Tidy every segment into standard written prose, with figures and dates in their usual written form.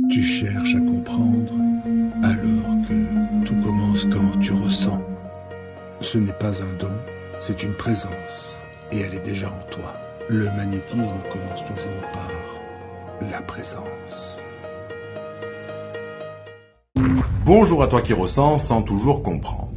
Tu cherches à comprendre alors que tout commence quand tu ressens. Ce n'est pas un don, c'est une présence et elle est déjà en toi. Le magnétisme commence toujours par la présence. Bonjour à toi qui ressens sans toujours comprendre.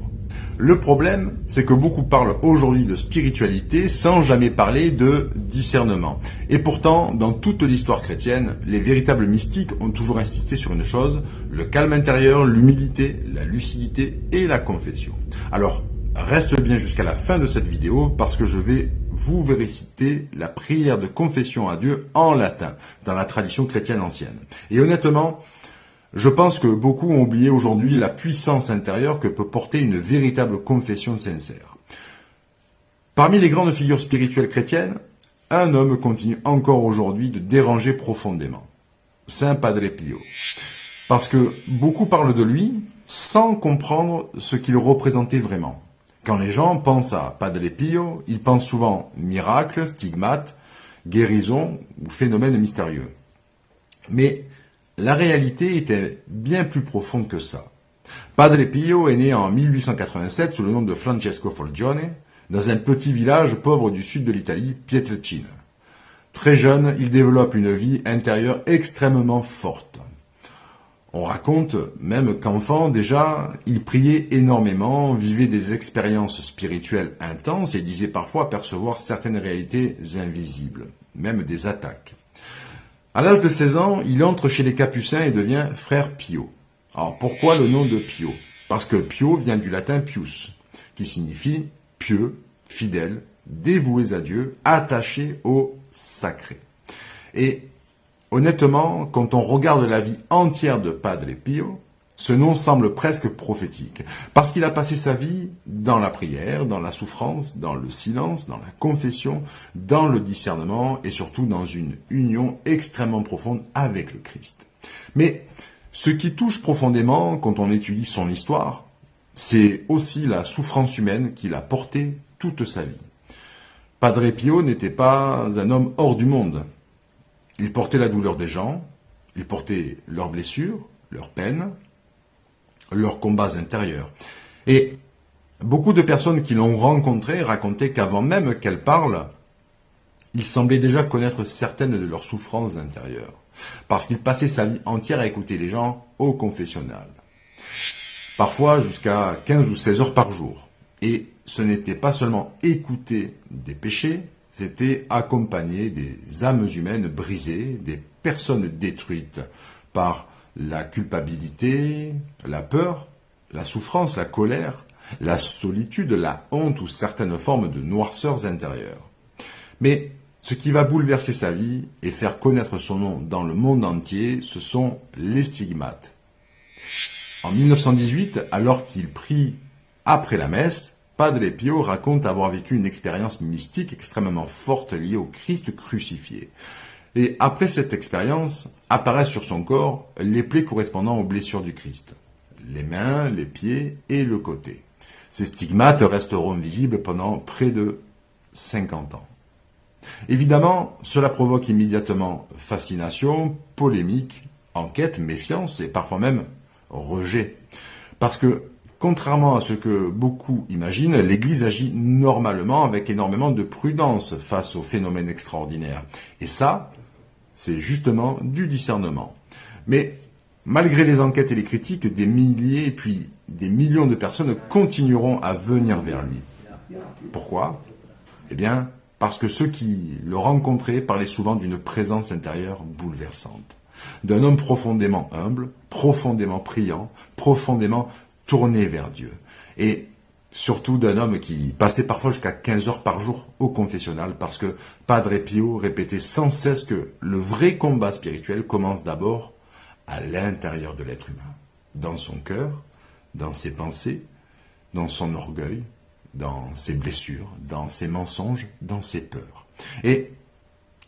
Le problème, c'est que beaucoup parlent aujourd'hui de spiritualité sans jamais parler de discernement. Et pourtant, dans toute l'histoire chrétienne, les véritables mystiques ont toujours insisté sur une chose, le calme intérieur, l'humilité, la lucidité et la confession. Alors, reste bien jusqu'à la fin de cette vidéo parce que je vais vous réciter la prière de confession à Dieu en latin, dans la tradition chrétienne ancienne. Et honnêtement, je pense que beaucoup ont oublié aujourd'hui la puissance intérieure que peut porter une véritable confession sincère. Parmi les grandes figures spirituelles chrétiennes, un homme continue encore aujourd'hui de déranger profondément. Saint Padre Pio. Parce que beaucoup parlent de lui sans comprendre ce qu'il représentait vraiment. Quand les gens pensent à Padre Pio, ils pensent souvent miracle, stigmate, guérison ou phénomène mystérieux. Mais la réalité était bien plus profonde que ça. Padre Pio est né en 1887 sous le nom de Francesco Forgione, dans un petit village pauvre du sud de l'Italie, Pietrelcina. Très jeune, il développe une vie intérieure extrêmement forte. On raconte même qu'enfant déjà, il priait énormément, vivait des expériences spirituelles intenses et disait parfois percevoir certaines réalités invisibles, même des attaques. À l'âge de 16 ans, il entre chez les Capucins et devient frère Pio. Alors pourquoi le nom de Pio? Parce que Pio vient du latin pius, qui signifie pieux, fidèle, dévoués à Dieu, attachés au sacré. Et honnêtement, quand on regarde la vie entière de Padre Pio, ce nom semble presque prophétique, parce qu'il a passé sa vie dans la prière, dans la souffrance, dans le silence, dans la confession, dans le discernement et surtout dans une union extrêmement profonde avec le Christ. Mais ce qui touche profondément quand on étudie son histoire, c'est aussi la souffrance humaine qu'il a portée toute sa vie. Padre Pio n'était pas un homme hors du monde. Il portait la douleur des gens, il portait leurs blessures, leurs peines, leurs combats intérieurs. Et beaucoup de personnes qui l'ont rencontré racontaient qu'avant même qu'elle parle, il semblait déjà connaître certaines de leurs souffrances intérieures, parce qu'il passait sa vie entière à écouter les gens au confessionnal, parfois jusqu'à 15 ou 16 heures par jour. Et ce n'était pas seulement écouter des péchés, c'était accompagner des âmes humaines brisées, des personnes détruites par la culpabilité, la peur, la souffrance, la colère, la solitude, la honte ou certaines formes de noirceurs intérieures. Mais ce qui va bouleverser sa vie et faire connaître son nom dans le monde entier, ce sont les stigmates. En 1918, alors qu'il prie après la messe, Padre Pio raconte avoir vécu une expérience mystique extrêmement forte liée au Christ crucifié. Et après cette expérience, apparaissent sur son corps les plaies correspondant aux blessures du Christ. Les mains, les pieds et le côté. Ces stigmates resteront visibles pendant près de 50 ans. Évidemment, cela provoque immédiatement fascination, polémique, enquête, méfiance et parfois même rejet. Parce que, contrairement à ce que beaucoup imaginent, l'Église agit normalement avec énormément de prudence face aux phénomènes extraordinaires. Et ça, c'est justement du discernement. Mais malgré les enquêtes et les critiques, des milliers et puis des millions de personnes continueront à venir vers lui. Pourquoi? Eh bien, parce que ceux qui le rencontraient parlaient souvent d'une présence intérieure bouleversante, d'un homme profondément humble, profondément priant, profondément tourné vers Dieu. Et surtout d'un homme qui passait parfois jusqu'à 15 heures par jour au confessionnal parce que Padre Pio répétait sans cesse que le vrai combat spirituel commence d'abord à l'intérieur de l'être humain, dans son cœur, dans ses pensées, dans son orgueil, dans ses blessures, dans ses mensonges, dans ses peurs. Et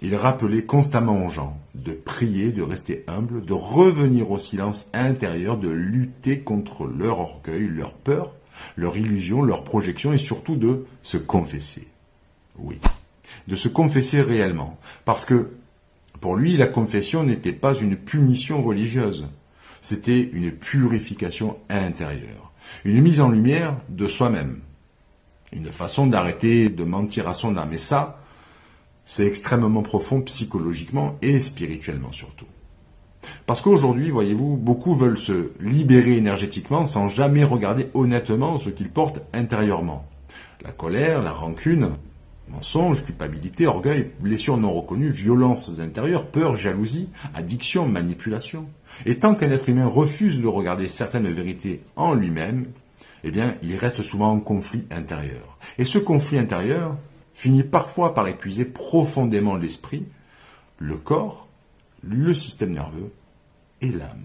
il rappelait constamment aux gens de prier, de rester humble, de revenir au silence intérieur, de lutter contre leur orgueil, leur peur, leur illusion, leur projection et surtout de se confesser. Oui, de se confesser réellement. Parce que Pour lui, la confession n'était pas une punition religieuse, c'était une purification intérieure, une mise en lumière de soi-même, une façon d'arrêter de mentir à son âme. Et ça, c'est extrêmement profond psychologiquement et spirituellement surtout. Parce qu'aujourd'hui, voyez-vous, beaucoup veulent se libérer énergétiquement sans jamais regarder honnêtement ce qu'ils portent intérieurement. La colère, la rancune, mensonge, culpabilité, orgueil, blessures non reconnues, violences intérieures, peur, jalousie, addiction, manipulation. Et tant qu'un être humain refuse de regarder certaines vérités en lui-même, eh bien, il reste souvent en conflit intérieur. Et ce conflit intérieur finit parfois par épuiser profondément l'esprit, le corps, le système nerveux et l'âme.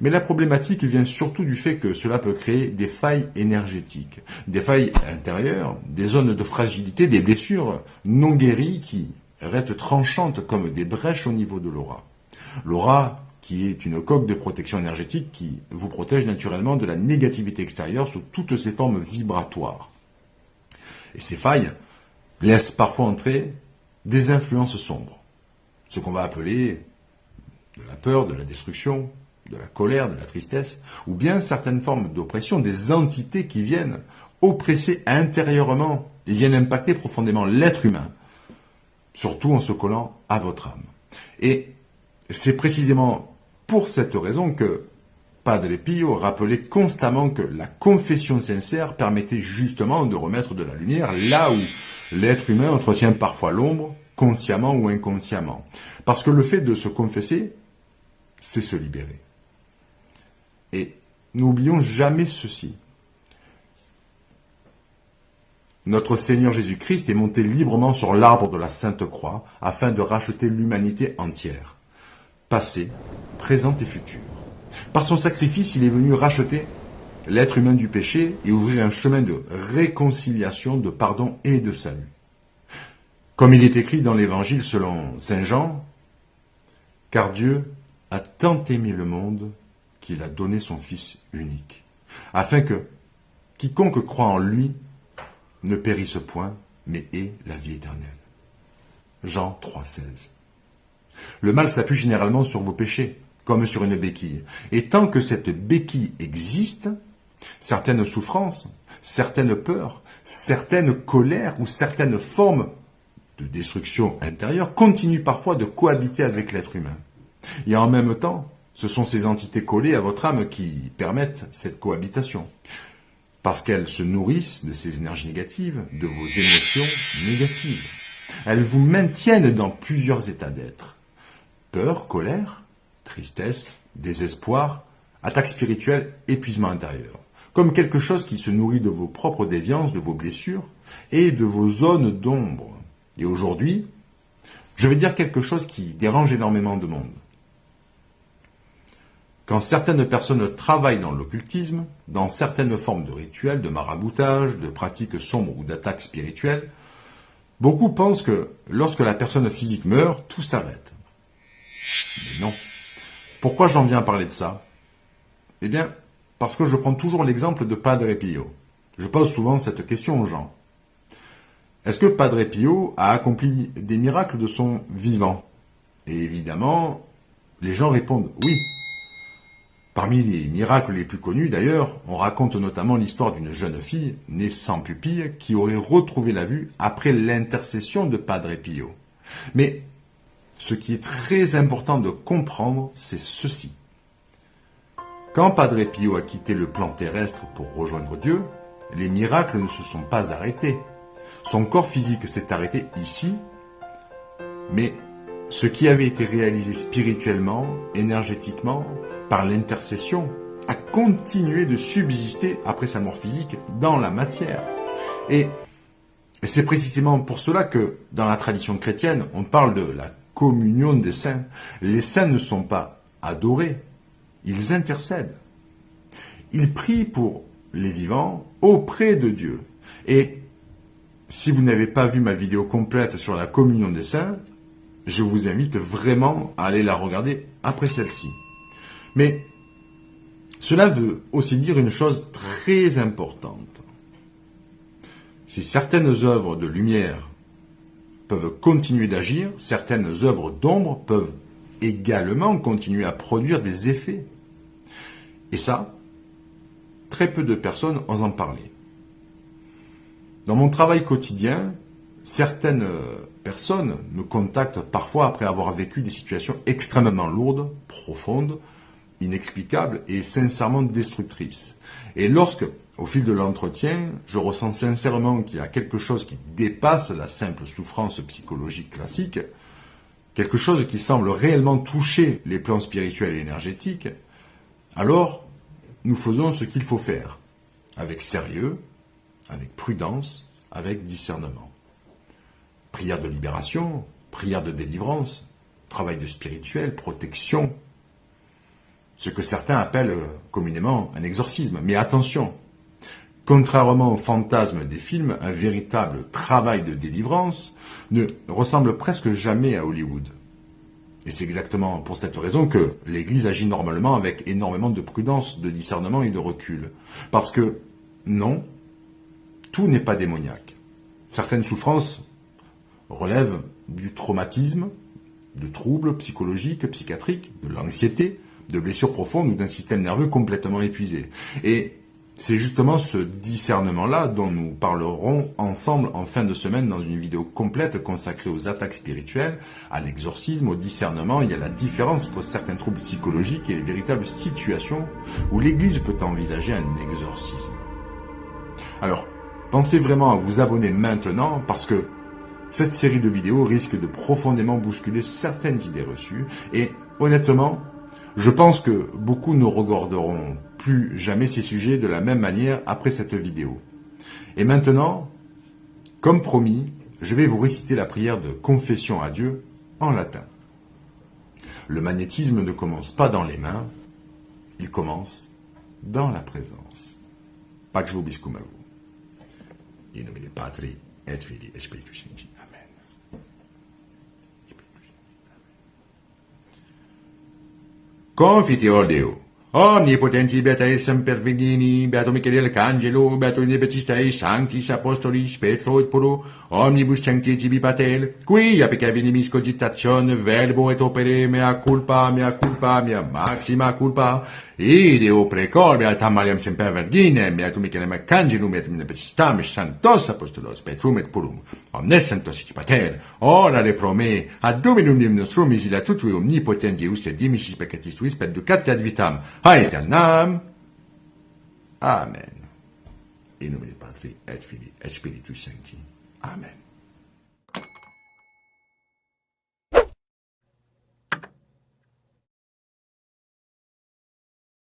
Mais la problématique vient surtout du fait que cela peut créer des failles énergétiques, des failles intérieures, des zones de fragilité, des blessures non guéries qui restent tranchantes comme des brèches au niveau de l'aura. L'aura qui est une coque de protection énergétique qui vous protège naturellement de la négativité extérieure sous toutes ses formes vibratoires. Et ces failles laissent parfois entrer des influences sombres, ce qu'on va appeler de la peur, de la destruction, de la colère, de la tristesse, ou bien certaines formes d'oppression, des entités qui viennent oppresser intérieurement et viennent impacter profondément l'être humain, surtout en se collant à votre âme. Et c'est précisément pour cette raison que Padre Pio rappelait constamment que la confession sincère permettait justement de remettre de la lumière là où l'être humain entretient parfois l'ombre, consciemment ou inconsciemment. Parce que le fait de se confesser, c'est se libérer. Et n'oublions jamais ceci. Notre Seigneur Jésus-Christ est monté librement sur l'arbre de la Sainte Croix afin de racheter l'humanité entière, passé, présent et futur. Par son sacrifice, il est venu racheter l'être humain du péché et ouvrir un chemin de réconciliation, de pardon et de salut. Comme il est écrit dans l'Évangile selon Saint Jean, « Car Dieu a tant aimé le monde qu'il a donné son Fils unique, afin que quiconque croit en lui ne périsse point, mais ait la vie éternelle. » Jean 3,16. Le mal s'appuie généralement sur vos péchés, comme sur une béquille. Et tant que cette béquille existe, certaines souffrances, certaines peurs, certaines colères ou certaines formes de destruction intérieure continuent parfois de cohabiter avec l'être humain. Et en même temps, ce sont ces entités collées à votre âme qui permettent cette cohabitation, parce qu'elles se nourrissent de ces énergies négatives, de vos émotions négatives. Elles vous maintiennent dans plusieurs états d'être. Peur, colère, tristesse, désespoir, attaque spirituelle, épuisement intérieur. Comme quelque chose qui se nourrit de vos propres déviances, de vos blessures et de vos zones d'ombre. Et aujourd'hui, je vais dire quelque chose qui dérange énormément de monde. Quand certaines personnes travaillent dans l'occultisme, dans certaines formes de rituels, de maraboutage, de pratiques sombres ou d'attaques spirituelles, beaucoup pensent que lorsque la personne physique meurt, tout s'arrête. Mais non. Pourquoi j'en viens à parler de ça? Eh bien, parce que je prends toujours l'exemple de Padre Pio. Je pose souvent cette question aux gens. Est-ce que Padre Pio a accompli des miracles de son vivant? Et évidemment, les gens répondent oui. Parmi les miracles les plus connus, d'ailleurs, on raconte notamment l'histoire d'une jeune fille née sans pupille qui aurait retrouvé la vue après l'intercession de Padre Pio. Mais ce qui est très important de comprendre, c'est ceci. Quand Padre Pio a quitté le plan terrestre pour rejoindre Dieu, les miracles ne se sont pas arrêtés. Son corps physique s'est arrêté ici, mais ce qui avait été réalisé spirituellement, énergétiquement, par l'intercession, a continué de subsister après sa mort physique dans la matière. Et c'est précisément pour cela que, dans la tradition chrétienne, on parle de la communion des saints. Les saints ne sont pas adorés, ils intercèdent. Ils prient pour les vivants auprès de Dieu. Et si vous n'avez pas vu ma vidéo complète sur la communion des saints, je vous invite vraiment à aller la regarder après celle-ci. Mais cela veut aussi dire une chose très importante. Si certaines œuvres de lumière peuvent continuer d'agir, certaines œuvres d'ombre peuvent également continuer à produire des effets. Et ça, très peu de personnes osent en parler. Dans mon travail quotidien, certaines personnes me contactent parfois après avoir vécu des situations extrêmement lourdes, profondes, inexplicables et sincèrement destructrices. Et lorsque, au fil de l'entretien, je ressens sincèrement qu'il y a quelque chose qui dépasse la simple souffrance psychologique classique, quelque chose qui semble réellement toucher les plans spirituels et énergétiques, alors nous faisons ce qu'il faut faire, avec sérieux, avec prudence, avec discernement. Prière de libération, prière de délivrance, travail de spirituel, protection, ce que certains appellent communément un exorcisme. Mais attention, contrairement au fantasme des films, un véritable travail de délivrance ne ressemble presque jamais à Hollywood. Et c'est exactement pour cette raison que l'Église agit normalement avec énormément de prudence, de discernement et de recul. Parce que, non, tout n'est pas démoniaque. Certaines souffrances relèvent du traumatisme, de troubles psychologiques, psychiatriques, de l'anxiété, de blessures profondes ou d'un système nerveux complètement épuisé. Et c'est justement ce discernement-là dont nous parlerons ensemble en fin de semaine dans une vidéo complète consacrée aux attaques spirituelles, à l'exorcisme, au discernement. Il y a la différence entre certains troubles psychologiques et les véritables situations où l'Église peut envisager un exorcisme. Alors, pensez vraiment à vous abonner maintenant parce que cette série de vidéos risque de profondément bousculer certaines idées reçues et honnêtement, je pense que beaucoup ne regarderont plus jamais ces sujets de la même manière après cette vidéo. Et maintenant, comme promis, je vais vous réciter la prière de confession à Dieu en latin. Le magnétisme ne commence pas dans les mains, il commence dans la présence. Pax vobiscum à vous. In nomine Patri et Filii et Spiritus Sancti. Amen. Confiteor Deo, omnipotenti beatai sempervigini, beato Michele Arcangelo, beato Nebetistae Sanctis Apostolis Petro et Paulo, omnibus sancti tibi pater, qui apica venimis cogitatione verbo et opere mea culpa, mea maxima culpa, ideo precor beatam Mariam sempervirginem, beato Michele Arcangelo, beato Nebetistae Sanctos Apostolos Petrum et Paulo, omnes sanctos iti pater, ora re pro me, ad dominum Deum nostrum misila tutui omnipotent Deus et dimicis peccatis tuis per ducat ad vitam, aeternam. Amen. In nomine Patri et Filii et Spiritus Sancti. Amen.